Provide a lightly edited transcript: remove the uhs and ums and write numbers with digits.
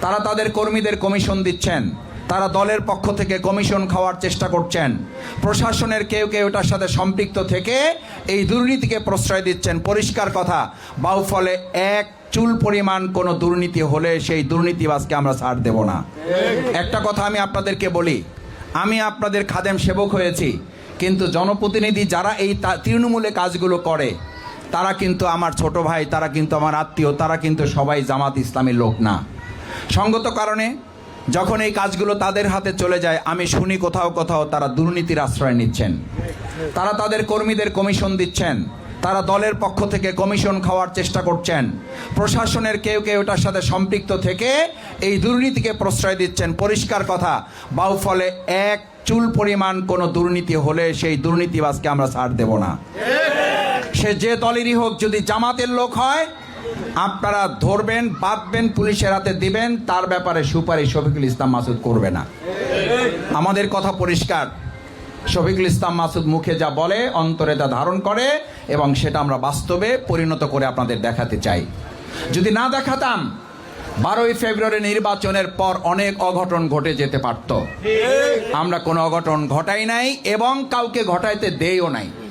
তারা তাদের কর্মীদের কমিশন দিচ্ছেন, তারা দলের পক্ষ থেকে কমিশন খাওয়ার চেষ্টা করছেন, প্রশাসনের কেউ কেউ এটার সাথে সম্পৃক্ত থেকে এই দুর্নীতিকে প্রশ্রয় দিচ্ছেন। পরিষ্কার কথা, বাউফলে এক চুল পরিমাণ কোনো দুর্নীতি হলে সেই দুর্নীতিবাজকে আমরা ছাড় দেব না। একটা কথা আমি আপনাদেরকে বলি, আমি আপনাদের খাদেম সেবক হয়েছি, কিন্তু জনপ্রতিনিধি যারা এই তৃণমূলে কাজগুলো করে তারা কিন্তু আমার ছোট ভাই, তারা কিন্তু আমার আত্মীয়, তারা কিন্তু সবাই জামাত ইসলামীর লোক না। সঙ্গত কারণে যখন এই কাজগুলো তাদের হাতে চলে যায়, আমি শুনি কোথাও কোথাও তারা দুর্নীতির আশ্রয় নিচ্ছেন, তারা তাদের কর্মীদের কমিশন দিচ্ছেন, তারা দলের পক্ষ থেকে কমিশন খাওয়ার চেষ্টা করছেন, প্রশাসনের কেউ কেউ এটার সাথে সম্পৃক্ত থেকে এই দুর্নীতিকে প্রশ্রয় দিচ্ছেন। পরিষ্কার কথা, বাউফলে এক চুল পরিমাণ কোনো দুর্নীতি হলে সেই দুর্নীতিবাজকে আমরা ছাড় দেব না। সে যে দলেরই হোক, যদি জামাতের লোক হয় আপনারা ধরবেন, বাঁধবেন, পুলিশের হাতে দিবেন, তার ব্যাপারে সুপারিশ শফিকুল ইসলাম মাসুদ করবে না। আমাদের কথা পরিষ্কার, শফিকুল ইসলাম মাসুদ মুখে যা বলে অন্তরে তা ধারণ করে, এবং সেটা আমরা বাস্তবে পরিণত করে আপনাদের দেখাতে চাই। যদি না দেখাতাম 12ই ফেব্রুয়ারি নির্বাচনের পর অনেক অঘটন ঘটে যেতে পারত। আমরা কোনো অঘটন ঘটাই নাই এবং কাউকে ঘটাইতে দেইও নাই।